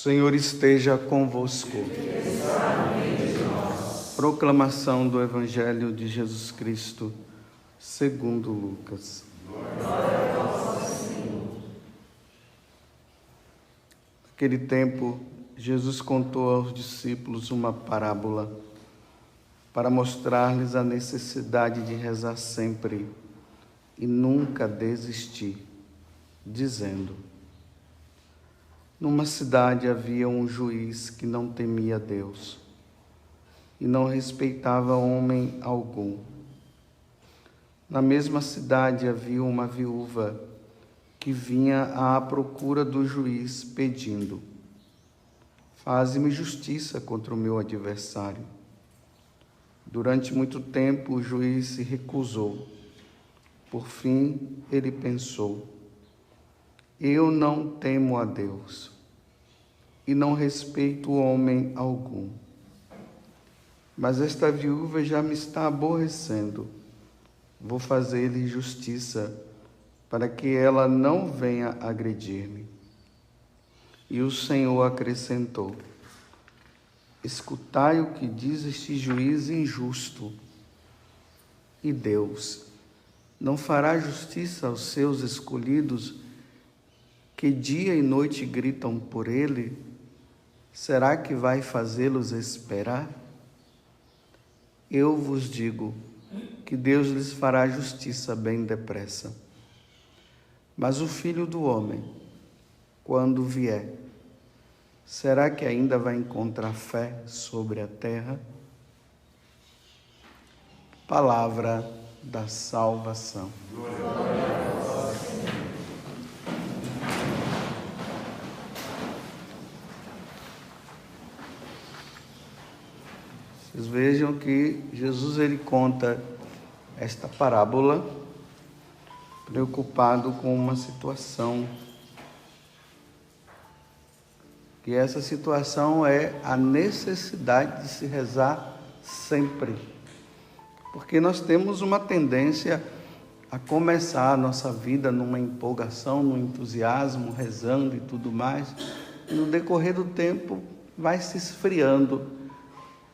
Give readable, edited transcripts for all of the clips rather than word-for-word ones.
Senhor esteja convosco. Proclamação do Evangelho de Jesus Cristo, segundo Lucas. Glória a vós, Senhor. Naquele tempo, Jesus contou aos discípulos uma parábola para mostrar-lhes a necessidade de rezar sempre e nunca desistir, dizendo: numa cidade havia um juiz que não temia Deus e não respeitava homem algum. Na mesma cidade havia uma viúva que vinha à procura do juiz pedindo: faze-me justiça contra o meu adversário. Durante muito tempo o juiz se recusou. Por fim, ele pensou: eu não temo a Deus e não respeito homem algum. Mas esta viúva já me está aborrecendo. Vou fazer-lhe justiça para que ela não venha agredir-me. E o Senhor acrescentou: escutai o que diz este juiz injusto. E Deus não fará justiça aos seus escolhidos, que dia e noite gritam por ele? Será que vai fazê-los esperar? Eu vos digo que Deus lhes fará justiça bem depressa. Mas o Filho do Homem, quando vier, será que ainda vai encontrar fé sobre a terra? Palavra da salvação. Glória a vós, Senhor. Vocês vejam que Jesus ele conta esta parábola preocupado com uma situação. E essa situação é a necessidade de se rezar sempre. Porque nós temos uma tendência a começar a nossa vida numa empolgação, num entusiasmo, rezando e tudo mais. E no decorrer do tempo vai se esfriando.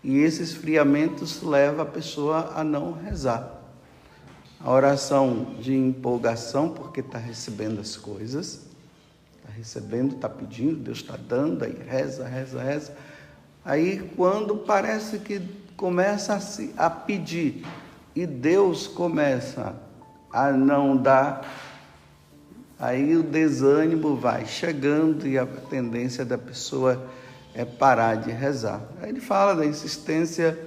E esse esfriamento leva a pessoa a não rezar. A oração de empolgação, porque está recebendo as coisas, está recebendo, está pedindo, Deus está dando, aí reza. Aí quando parece que começa a pedir e Deus começa a não dar, aí o desânimo vai chegando e a tendência da pessoa é parar de rezar. Aí ele fala da insistência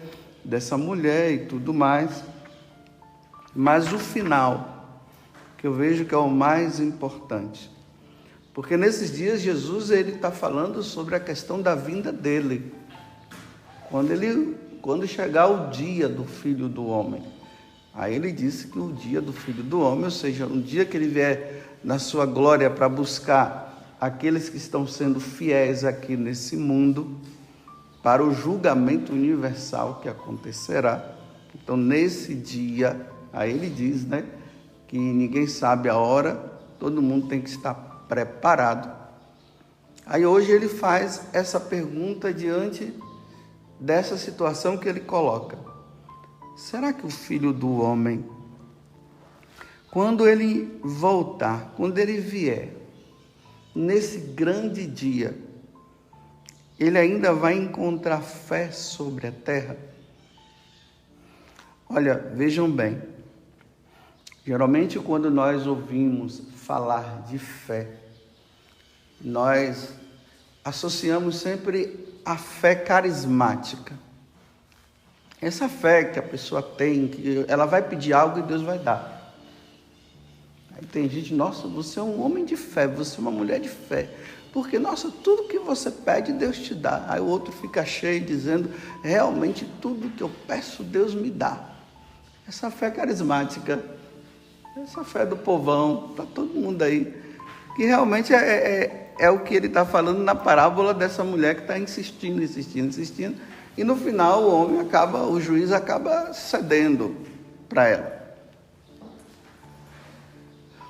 dessa mulher e tudo mais, mas o final, que eu vejo que é o mais importante, porque nesses dias Jesus ele está falando sobre a questão da vinda dele, quando chegar o dia do Filho do Homem. Aí ele disse que o dia do Filho do Homem, ou seja, um dia que ele vier na sua glória para buscar aqueles que estão sendo fiéis aqui nesse mundo, para o julgamento universal que acontecerá. Então, nesse dia, aí ele diz, que ninguém sabe a hora, todo mundo tem que estar preparado. Aí hoje ele faz essa pergunta diante dessa situação que ele coloca: será que o Filho do Homem, quando ele voltar, quando ele vier, nesse grande dia, ele ainda vai encontrar fé sobre a terra? Olha, vejam bem, geralmente quando nós ouvimos falar de fé, nós associamos sempre a fé carismática. Essa fé que a pessoa tem, que ela vai pedir algo e Deus vai dar. Aí tem gente: nossa, você é um homem de fé, você é uma mulher de fé, porque, nossa, tudo que você pede, Deus te dá. Aí o outro fica cheio dizendo: realmente tudo que eu peço, Deus me dá. Essa fé carismática, essa fé do povão, para todo mundo aí, que realmente é o que ele está falando na parábola dessa mulher que está insistindo, e no final o juiz acaba cedendo para ela.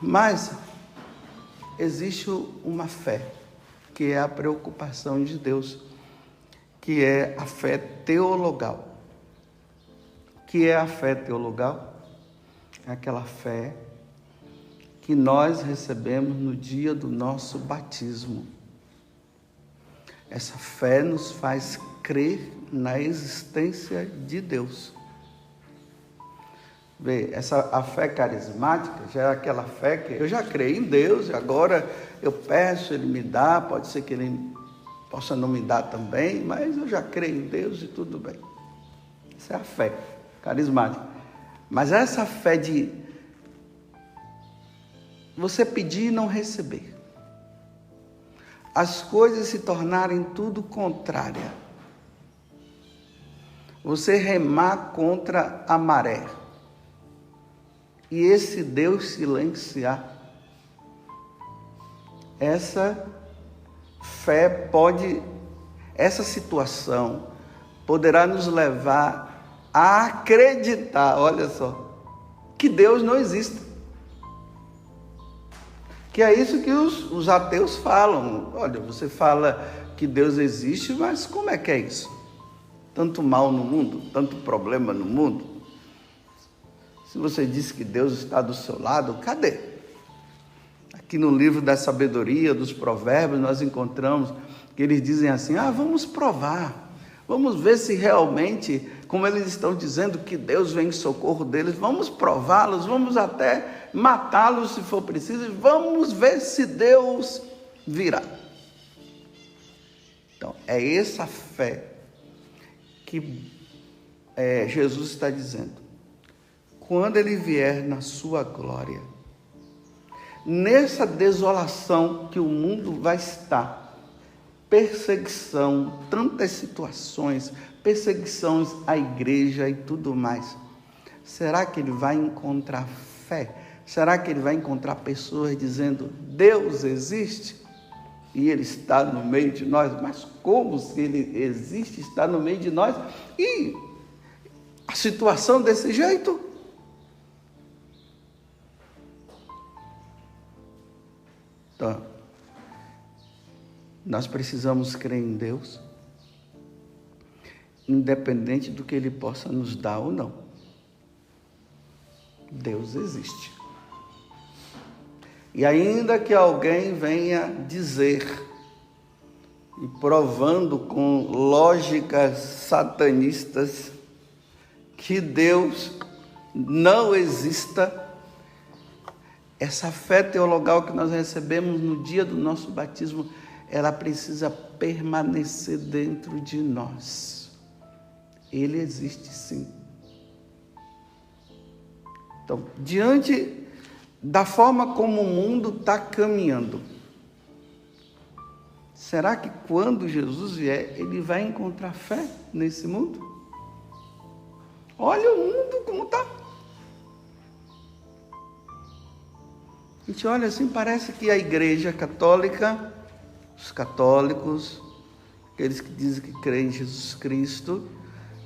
Mas existe uma fé que é a preocupação de Deus, que é a fé teologal. O que é a fé teologal? É aquela fé que nós recebemos no dia do nosso batismo. Essa fé nos faz crer na existência de Deus. Vê, a fé carismática já é aquela fé que eu já creio em Deus, e agora eu peço, Ele me dá, pode ser que Ele possa não me dar também, mas eu já creio em Deus e tudo bem. Essa é a fé carismática. Mas essa fé de você pedir e não receber, as coisas se tornarem tudo contrária, você remar contra a maré, e esse Deus silenciar, essa fé essa situação poderá nos levar a acreditar, olha só, que Deus não existe. Que é isso que os ateus falam. Olha, você fala que Deus existe, mas como é que é isso? Tanto mal no mundo, tanto problema no mundo. Se você diz que Deus está do seu lado, cadê? Aqui no livro da sabedoria, dos provérbios, nós encontramos que eles dizem assim, vamos provar, vamos ver se realmente, como eles estão dizendo que Deus vem em socorro deles, vamos prová-los, vamos até matá-los se for preciso, vamos ver se Deus virá. Então, é essa fé que Jesus está dizendo. Quando Ele vier na sua glória, nessa desolação que o mundo vai estar, perseguição, tantas situações, perseguições à igreja e tudo mais, será que Ele vai encontrar fé? Será que Ele vai encontrar pessoas dizendo, Deus existe? E Ele está no meio de nós? Mas como se Ele existe, está no meio de nós? E a situação desse jeito? Então, nós precisamos crer em Deus, independente do que Ele possa nos dar ou não. Deus existe. E ainda que alguém venha dizer, e provando com lógicas satanistas, que Deus não exista, essa fé teologal que nós recebemos no dia do nosso batismo, ela precisa permanecer dentro de nós. Ele existe sim. Então, diante da forma como o mundo está caminhando, será que quando Jesus vier, Ele vai encontrar fé nesse mundo? Olha o mundo como está. A gente olha assim, parece que a igreja católica, os católicos, aqueles que dizem que creem em Jesus Cristo,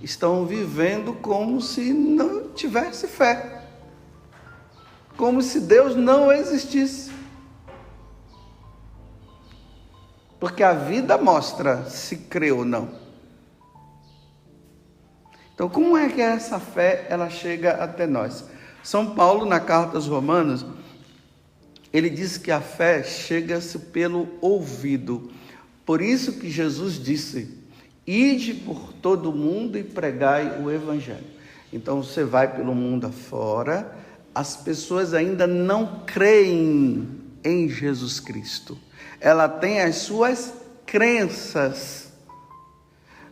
estão vivendo como se não tivesse fé. Como se Deus não existisse. Porque a vida mostra se crê ou não. Então, como é que essa fé ela chega até nós? São Paulo, na carta aos Romanos, ele diz que a fé chega-se pelo ouvido. Por isso que Jesus disse, ide por todo o mundo e pregai o evangelho. Então você vai pelo mundo afora, as pessoas ainda não creem em Jesus Cristo. Ela tem as suas crenças,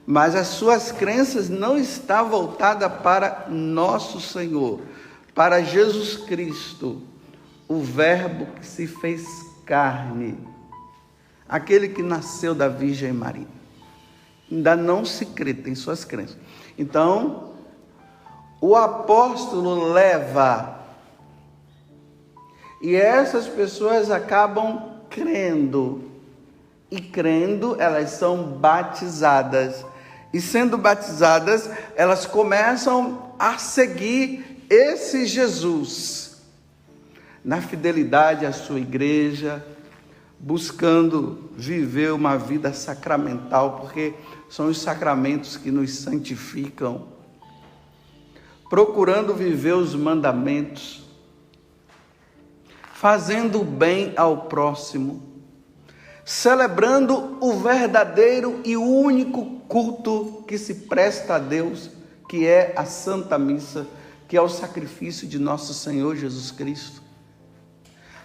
mas as suas crenças não estão voltadas para nosso Senhor, para Jesus Cristo, o Verbo que se fez carne, aquele que nasceu da Virgem Maria. Ainda não se crê, tem suas crenças. Então, o apóstolo leva, e essas pessoas acabam crendo, e crendo, elas são batizadas, e sendo batizadas, elas começam a seguir esse Jesus, na fidelidade à sua igreja, buscando viver uma vida sacramental, porque são os sacramentos que nos santificam, procurando viver os mandamentos, fazendo o bem ao próximo, celebrando o verdadeiro e único culto que se presta a Deus, que é a Santa Missa, que é o sacrifício de nosso Senhor Jesus Cristo.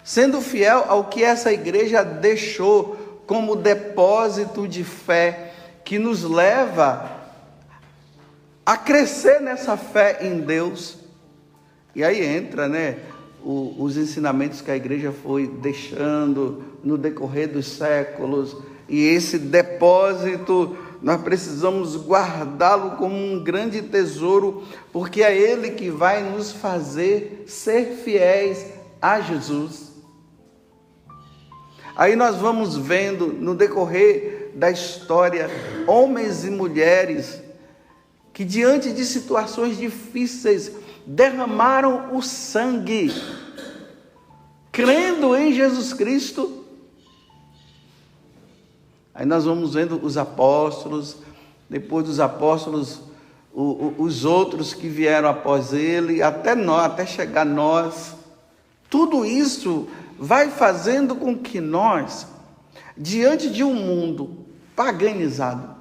Sendo fiel ao que essa igreja deixou como depósito de fé, que nos leva a crescer nessa fé em Deus. E aí entra, os ensinamentos que a igreja foi deixando no decorrer dos séculos, e esse depósito nós precisamos guardá-lo como um grande tesouro, porque é ele que vai nos fazer ser fiéis a Jesus. Aí nós vamos vendo no decorrer da história homens e mulheres que, diante de situações difíceis, derramaram o sangue, crendo em Jesus Cristo. Aí nós vamos vendo os apóstolos, depois dos apóstolos, os outros que vieram após ele, até nós, até chegar a nós. Tudo isso vai fazendo com que nós, diante de um mundo paganizado,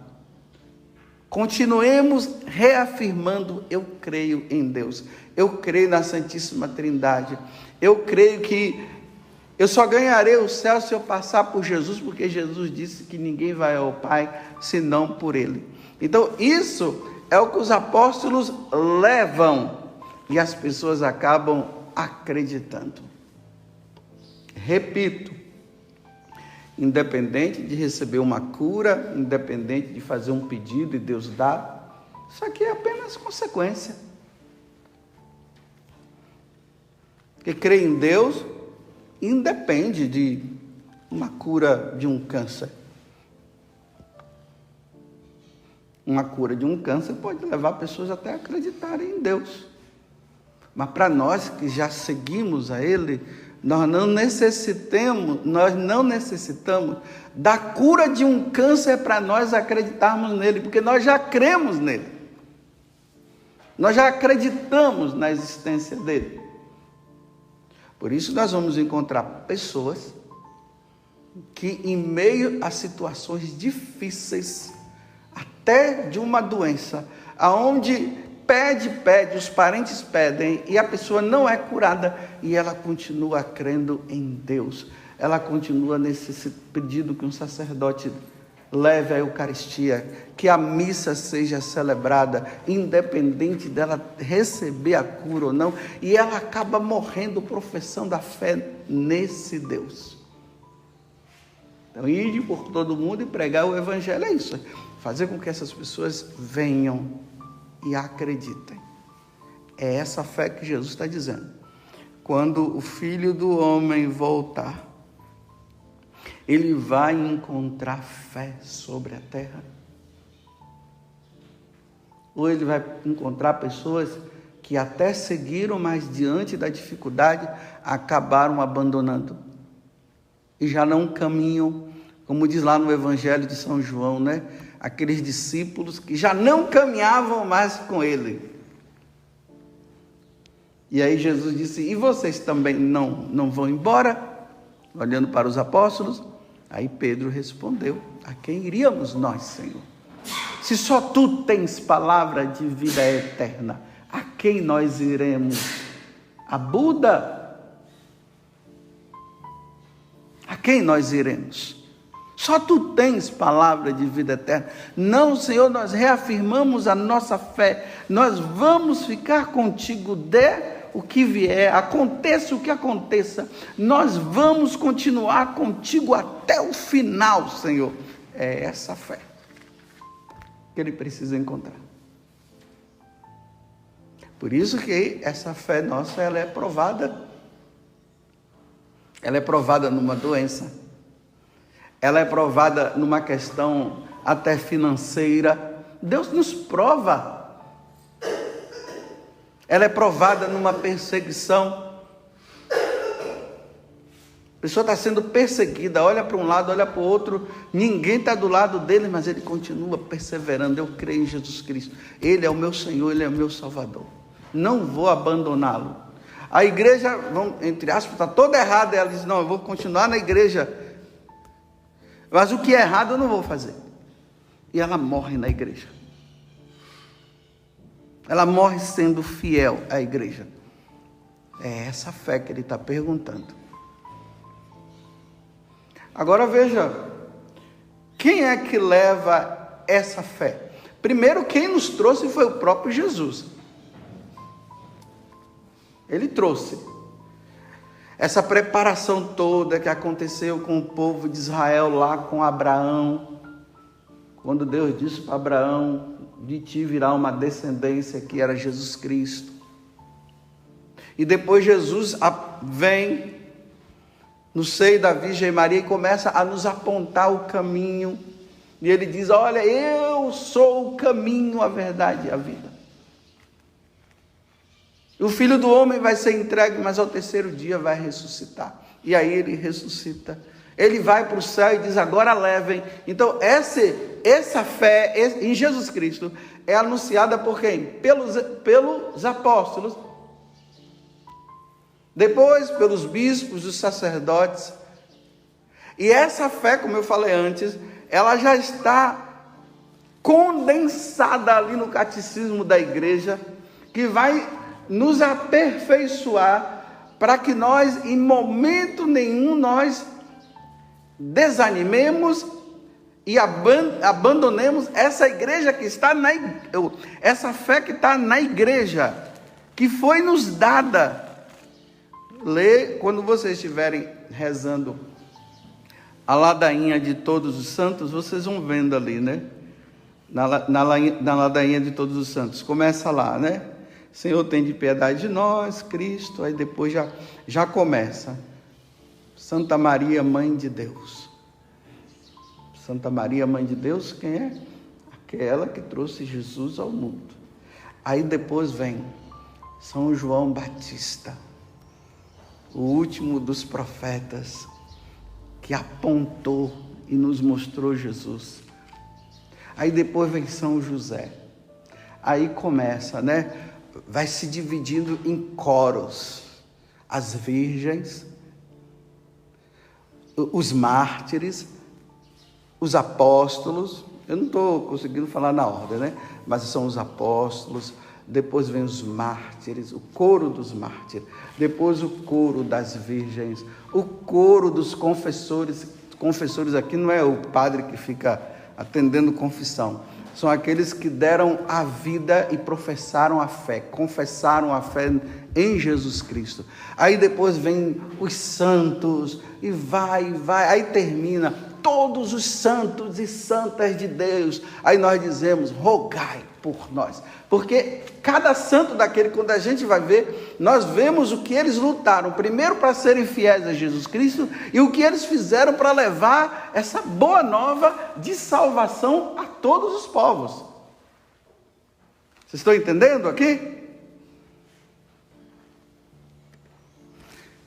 continuemos reafirmando: eu creio em Deus, eu creio na Santíssima Trindade, eu creio que eu só ganharei o céu se eu passar por Jesus, porque Jesus disse que ninguém vai ao Pai senão por Ele. Então isso é o que os apóstolos levam, e as pessoas acabam acreditando. Repito, independente de receber uma cura, independente de fazer um pedido e Deus dá, isso aqui é apenas consequência. Porque crer em Deus independe de uma cura de um câncer. Uma cura de um câncer pode levar pessoas até a acreditarem em Deus. Mas para nós que já seguimos a Ele, nós não necessitamos da cura de um câncer para nós acreditarmos nele, porque nós já cremos nele. Nós já acreditamos na existência dele. Por isso nós vamos encontrar pessoas que, em meio a situações difíceis, até de uma doença, aonde pede, os parentes pedem, e a pessoa não é curada, e ela continua crendo em Deus. Ela continua nesse pedido que um sacerdote leve a Eucaristia, que a missa seja celebrada, independente dela receber a cura ou não, e ela acaba morrendo professando a fé nesse Deus. Então, ir por todo mundo e pregar o Evangelho é isso, fazer com que essas pessoas venham e acreditem. É essa fé que Jesus está dizendo. Quando o Filho do Homem voltar, ele vai encontrar fé sobre a terra? Ou ele vai encontrar pessoas que até seguiram, mas diante da dificuldade acabaram abandonando e já não caminham, como diz lá no Evangelho de São João, aqueles discípulos que já não caminhavam mais com ele. E aí Jesus disse: e vocês também não vão embora? Olhando para os apóstolos. Aí Pedro respondeu: a quem iríamos nós, Senhor? Se só tu tens palavra de vida eterna, a quem nós iremos? A Buda? A quem nós iremos? Só tu tens palavra de vida eterna. Não, Senhor, nós reafirmamos a nossa fé. Nós vamos ficar contigo, dê o que vier, aconteça o que aconteça, nós vamos continuar contigo até o final, Senhor. É essa fé que ele precisa encontrar. Por isso que essa fé nossa, ela é provada. Ela é provada numa doença. Ela é provada numa questão até financeira. Deus nos prova. Ela é provada numa perseguição. A pessoa está sendo perseguida, olha para um lado, olha para o outro, ninguém está do lado dele, mas ele continua perseverando. Eu creio em Jesus Cristo, Ele é o meu Senhor, Ele é o meu Salvador, não vou abandoná-lo. A igreja, entre aspas, está toda errada, ela diz, não, eu vou continuar na igreja, mas o que é errado eu não vou fazer. E ela morre na igreja, ela morre sendo fiel à igreja. É essa fé que ele está perguntando. Agora veja, quem é que leva essa fé? Primeiro, quem nos trouxe foi o próprio Jesus. Ele trouxe essa preparação toda que aconteceu com o povo de Israel lá com Abraão, quando Deus disse para Abraão, de ti virá uma descendência que era Jesus Cristo. E depois Jesus vem no seio da Virgem Maria e começa a nos apontar o caminho. E ele diz, olha, eu sou o caminho, a verdade e a vida. O Filho do Homem vai ser entregue, mas ao terceiro dia vai ressuscitar. E aí ele ressuscita. Ele vai para o céu e diz, agora levem. Então essa fé em Jesus Cristo é anunciada por quem? Pelos apóstolos. Depois pelos bispos, os sacerdotes. E essa fé, como eu falei antes, ela já está condensada ali no catecismo da igreja, que vai nos aperfeiçoar para que nós, em momento nenhum, nós desanimemos e abandonemos essa igreja que está essa fé que está na igreja, que foi nos dada. Quando vocês estiverem rezando a ladainha de todos os santos, vocês vão vendo ali, né? Na ladainha de todos os santos, começa lá, né? Senhor, tem de piedade de nós, Cristo, aí depois já começa. Santa Maria, Mãe de Deus. Santa Maria, Mãe de Deus, quem é? Aquela que trouxe Jesus ao mundo. Aí depois vem São João Batista, o último dos profetas, que apontou e nos mostrou Jesus. Aí depois vem São José. Aí começa, né? Vai se dividindo em coros. As virgens, os mártires, os apóstolos. Eu não estou conseguindo falar na ordem, né? Mas são os apóstolos. Depois vem os mártires, o coro dos mártires, depois o coro das virgens, o coro dos confessores. Confessores aqui não é o padre que fica atendendo confissão, são aqueles que deram a vida e professaram a fé, confessaram a fé em Jesus Cristo. Aí depois vem os santos e vai, aí termina todos os santos e santas de Deus. Aí nós dizemos, rogai por nós, porque cada santo daquele, quando a gente vai ver, nós vemos o que eles lutaram, primeiro para serem fiéis a Jesus Cristo, e o que eles fizeram para levar essa boa nova de salvação a todos os povos. Vocês estão entendendo aqui?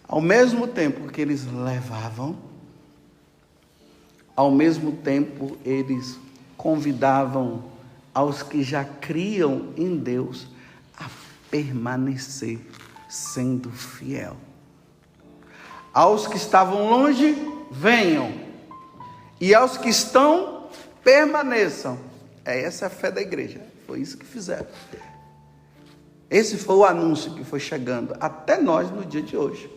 Ao mesmo tempo que eles levavam, ao mesmo tempo eles convidavam aos que já criam em Deus a permanecer sendo fiel. Aos que estavam longe, venham. E aos que estão, permaneçam. Essa é a fé da igreja. Foi isso que fizeram. Esse foi o anúncio que foi chegando até nós no dia de hoje.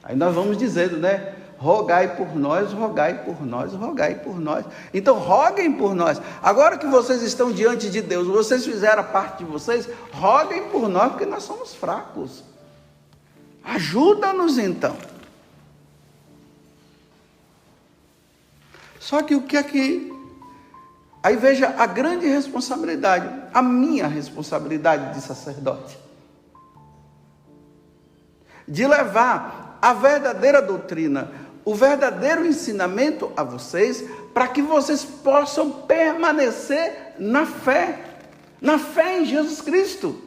Aí nós vamos dizendo, né? Rogai por nós, rogai por nós, rogai por nós. Então roguem por nós. Agora que vocês estão diante de Deus, vocês fizeram a parte de vocês, roguem por nós, porque nós somos fracos. Ajuda-nos então. Só que o que é que... Aí veja a grande responsabilidade, a minha responsabilidade de sacerdote, de levar a verdadeira doutrina, o verdadeiro ensinamento a vocês, para que vocês possam permanecer na fé em Jesus Cristo,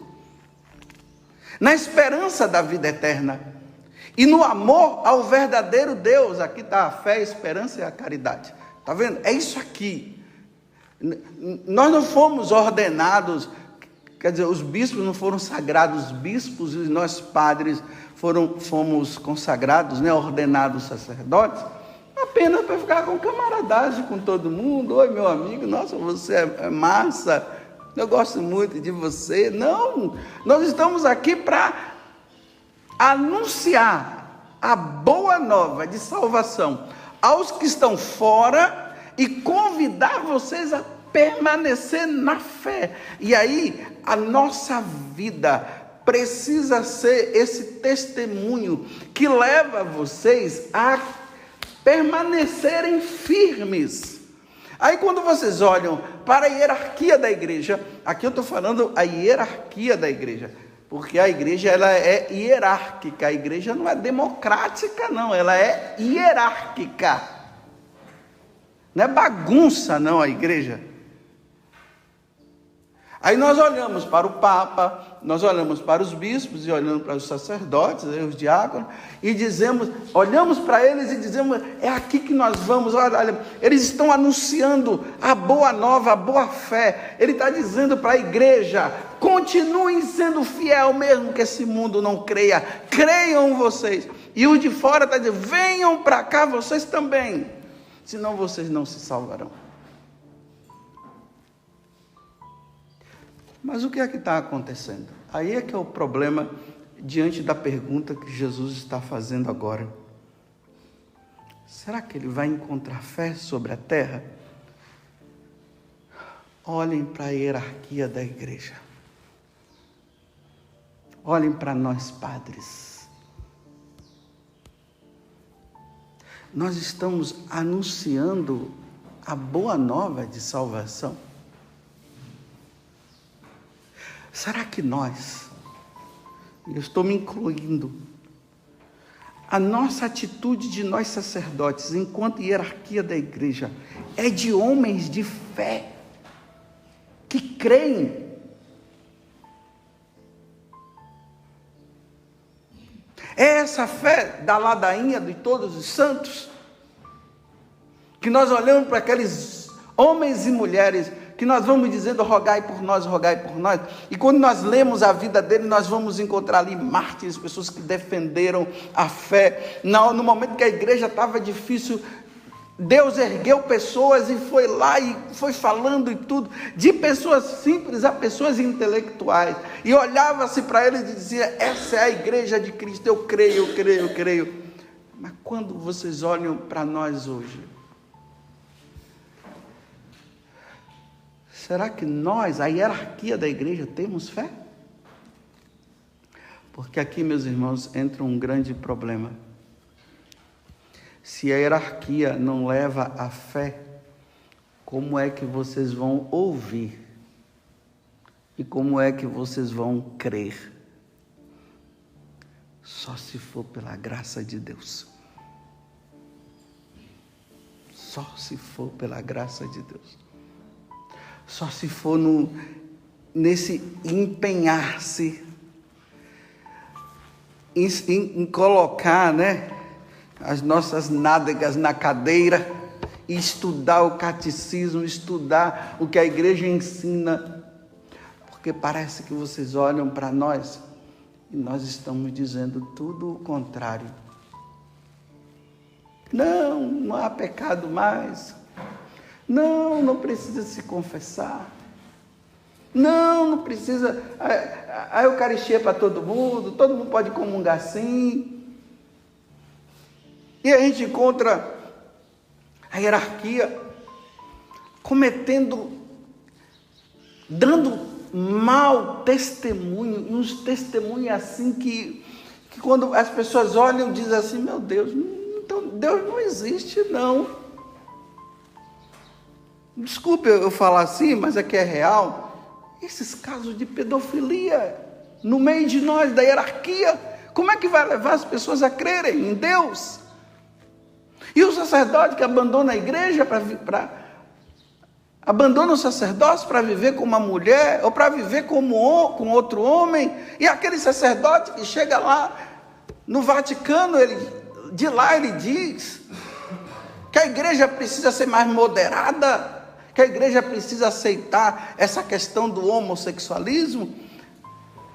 na esperança da vida eterna. E no amor ao verdadeiro Deus, aqui está a fé, a esperança e a caridade. Está vendo? É isso aqui. Nós não fomos ordenados, quer dizer, os bispos não foram sagrados, os bispos e nós padres fomos consagrados, né, ordenados sacerdotes, apenas para ficar com camaradagem com todo mundo. Oi, meu amigo, nossa, você é massa, eu gosto muito de você. Não, nós estamos aqui para anunciar a boa nova de salvação aos que estão fora e convidar vocês a permanecer na fé. E aí, a nossa vida precisa ser esse testemunho que leva vocês a permanecerem firmes. Aí quando vocês olham para a hierarquia da igreja, aqui eu estou falando a hierarquia da igreja, porque a igreja ela é hierárquica, a igreja não é democrática não, ela é hierárquica. Não é bagunça não a igreja. Aí nós olhamos para o Papa, nós olhamos para os bispos e olhamos para os sacerdotes, os diáconos, e dizemos, olhamos para eles e dizemos, é aqui que nós vamos, olha, eles estão anunciando a boa nova, a boa fé. Ele está dizendo para a igreja, continuem sendo fiel mesmo que esse mundo não creia, creiam vocês. E os de fora estão dizendo, venham para cá vocês também, senão vocês não se salvarão. Mas o que é que está acontecendo? Aí é que é o problema diante da pergunta que Jesus está fazendo agora. Será que ele vai encontrar fé sobre a terra? Olhem para a hierarquia da igreja. Olhem para nós padres. Nós estamos anunciando a boa nova de salvação. Será que nós, eu estou me incluindo, a nossa atitude de nós sacerdotes, enquanto hierarquia da igreja, é de homens de fé, que creem? É essa fé da ladainha de todos os santos, que nós olhamos para aqueles homens e mulheres, que nós vamos dizendo, rogai por nós, e quando nós lemos a vida dele, nós vamos encontrar ali mártires, pessoas que defenderam a fé, no momento que a igreja estava difícil, Deus ergueu pessoas e foi lá e foi falando e tudo, de pessoas simples a pessoas intelectuais, e olhava-se para eles e dizia, essa é a igreja de Cristo, eu creio. Mas quando vocês olham para nós hoje, será que nós, a hierarquia da igreja, temos fé? Porque aqui, meus irmãos, entra um grande problema. Se a hierarquia não leva à fé, como é que vocês vão ouvir? E como é que vocês vão crer? Só se for pela graça de Deus. Só se for pela graça de Deus. Só se for nesse empenhar-se em colocar, né, as nossas nádegas na cadeira e estudar o catecismo, estudar o que a igreja ensina, porque parece que vocês olham para nós e nós estamos dizendo tudo o contrário. Não há pecado mais. Não precisa se confessar. Não precisa. A Eucaristia é para todo mundo pode comungar sim. E a gente encontra a hierarquia dando mau testemunho, uns testemunhos assim que quando as pessoas olham, dizem assim, meu Deus, então Deus não existe não. Desculpe eu falar assim, mas aqui é real. Esses casos de pedofilia no meio de nós, da hierarquia, como é que vai levar as pessoas a crerem em Deus? E o sacerdote que abandona a igreja abandona o sacerdócio para viver com uma mulher, ou para viver com outro homem, e aquele sacerdote que chega lá No Vaticano, de lá ele diz que a igreja precisa ser mais moderada, que a igreja precisa aceitar essa questão do homossexualismo.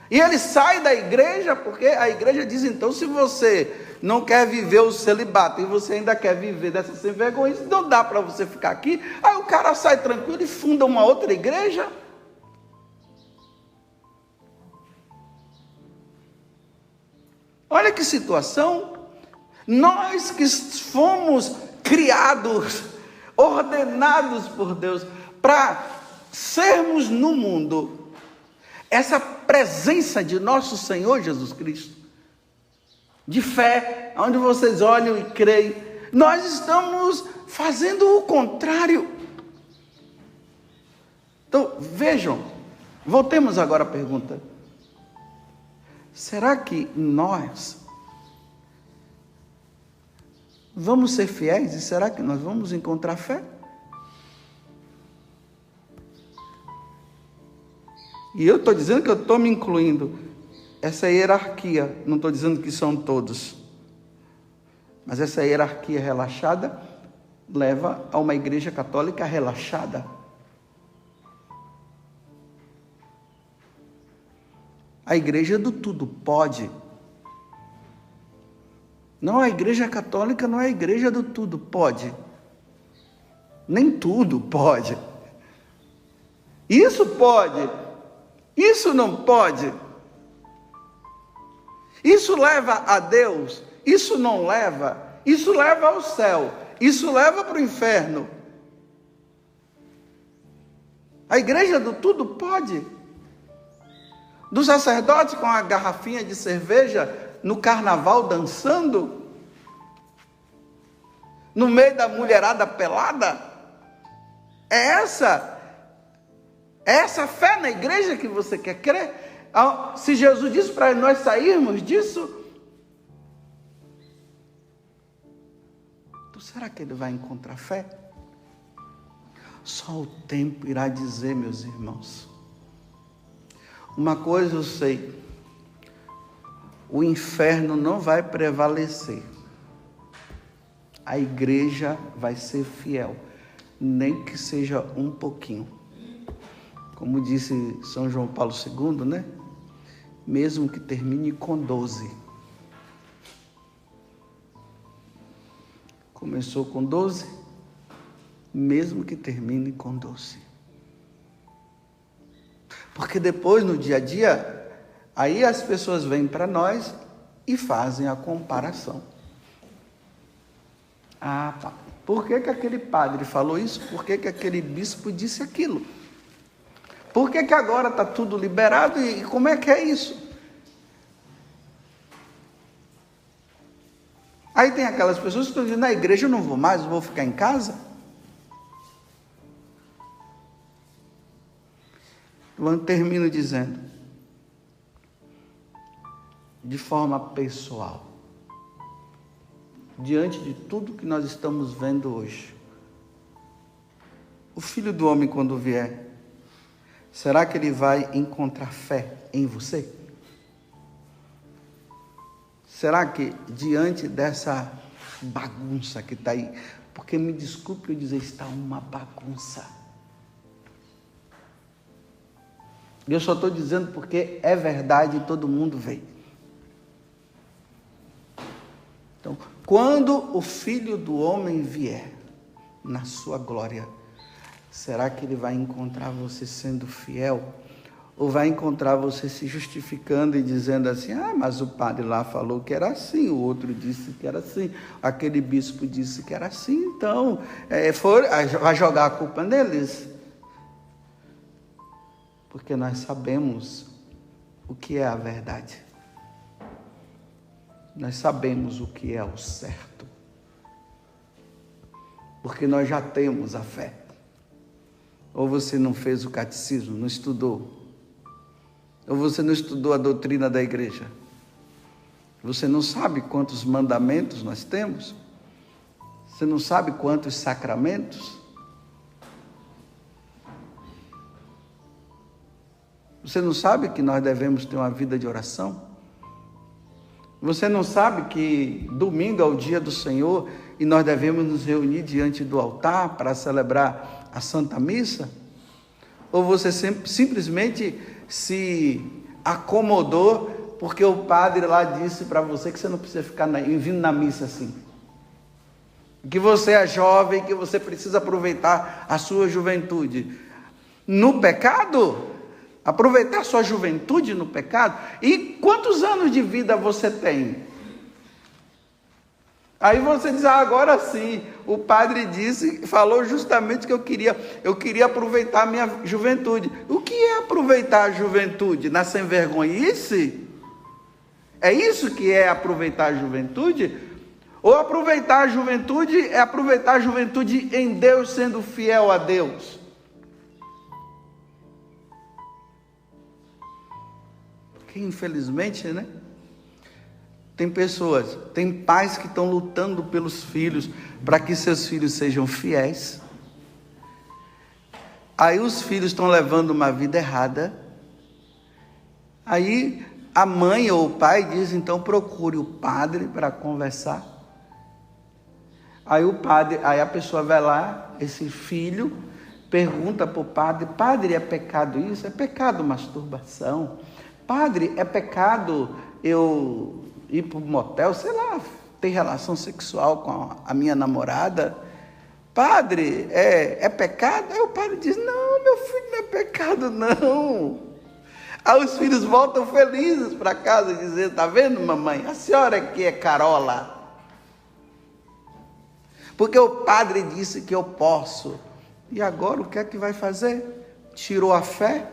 E ele sai da igreja, porque a igreja diz, então, se você não quer viver o celibato e você ainda quer viver dessa sem vergonha, não dá para você ficar aqui. Aí o cara sai tranquilo e funda uma outra igreja. Olha que situação. Nós que fomos criados, ordenados por Deus para sermos no mundo essa presença de nosso Senhor Jesus Cristo, de fé, onde vocês olham e creem, nós estamos fazendo o contrário. Então, vejam, voltemos agora à pergunta. Será que nós vamos ser fiéis e será que nós vamos encontrar fé? E eu estou dizendo que eu estou me incluindo. Essa hierarquia, não estou dizendo que são todos. Mas essa hierarquia relaxada leva a uma igreja católica relaxada. A igreja do tudo pode. Não, a igreja católica não é a igreja do tudo pode. Nem tudo pode. Isso pode. Isso não pode. Isso leva a Deus. Isso não leva. Isso leva ao céu. Isso leva para o inferno. A igreja do tudo pode. Do sacerdote com a garrafinha de cerveja no carnaval dançando, no meio da mulherada pelada. É essa fé na igreja que você quer crer? Se Jesus disse para nós sairmos disso, então será que ele vai encontrar fé? Só o tempo irá dizer, meus irmãos. Uma coisa eu sei, o inferno não vai prevalecer. A igreja vai ser fiel, nem que seja um pouquinho. Como disse São João Paulo II, né? Mesmo que termine com 12. Começou com 12, mesmo que termine com 12. Porque depois, no dia a dia, aí as pessoas vêm para nós e fazem a comparação. Por que aquele padre falou isso? Por que aquele bispo disse aquilo? Por que agora está tudo liberado e como é que é isso? Aí tem aquelas pessoas que estão dizendo, na igreja eu não vou mais, eu vou ficar em casa. Eu termino dizendo, de forma pessoal, diante de tudo que nós estamos vendo hoje, o Filho do Homem, quando vier, será que ele vai encontrar fé em você? Será que diante dessa bagunça que está aí, porque me desculpe eu dizer, está uma bagunça. Eu só estou dizendo porque é verdade e todo mundo vê. Então, quando o Filho do Homem vier na sua glória, será que ele vai encontrar você sendo fiel? Ou vai encontrar você se justificando e dizendo assim, mas o padre lá falou que era assim, o outro disse que era assim, aquele bispo disse que era assim, então, vai jogar a culpa neles? Porque nós sabemos o que é a verdade. Nós sabemos o que é o certo. Porque nós já temos a fé. Ou você não fez o catecismo, não estudou. Ou você não estudou a doutrina da igreja. Você não sabe quantos mandamentos nós temos. Você não sabe quantos sacramentos. Você não sabe que nós devemos ter uma vida de oração? Você não sabe que domingo é o dia do Senhor e nós devemos nos reunir diante do altar para celebrar a Santa Missa? Ou você simplesmente se acomodou porque o padre lá disse para você que você não precisa ficar vindo na missa assim? Que você é jovem, que você precisa aproveitar a sua juventude no pecado? Aproveitar a sua juventude no pecado? E quantos anos de vida você tem? Aí você diz, agora sim, o padre falou justamente que eu queria aproveitar a minha juventude. O que é aproveitar a juventude? Na sem vergonhice? É isso que é aproveitar a juventude? Ou aproveitar a juventude é aproveitar a juventude em Deus, sendo fiel a Deus? Porque infelizmente, né? Tem pais que estão lutando pelos filhos, para que seus filhos sejam fiéis. Aí os filhos estão levando uma vida errada. Aí a mãe ou o pai diz, então procure o padre para conversar. Aí a pessoa vai lá, esse filho, pergunta para o padre, padre, é pecado isso? É pecado masturbação? Padre, é pecado eu ir para um motel, sei lá, ter relação sexual com a minha namorada? Padre, é pecado? Aí o padre diz, não, meu filho, não é pecado não. Aí os filhos voltam felizes para casa e dizem, tá vendo, mamãe, a senhora que é carola. Porque o padre disse que eu posso. E agora o que é que vai fazer? Tirou a fé?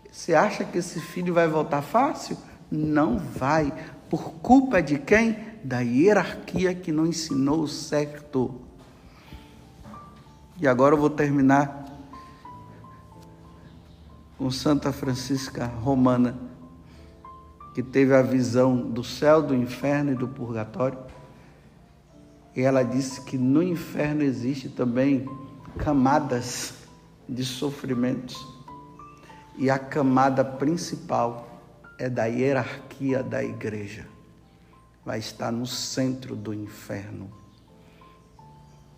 Você acha que esse filho vai voltar fácil? Não vai. Por culpa de quem? Da hierarquia que não ensinou o certo. E agora eu vou terminar com Santa Francisca Romana, que teve a visão do céu, do inferno e do purgatório. E ela disse que no inferno existe também camadas de sofrimentos. E a camada principal é da hierarquia da igreja. Vai estar no centro do inferno,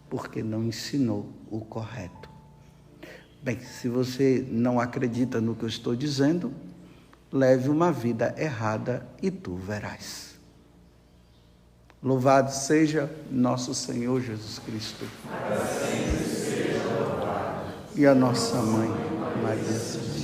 porque não ensinou o correto. Bem, se você não acredita no que eu estou dizendo, leve uma vida errada e tu verás. Louvado seja nosso Senhor Jesus Cristo. Assim seja louvado. E a nossa mãe, Maria Santíssima.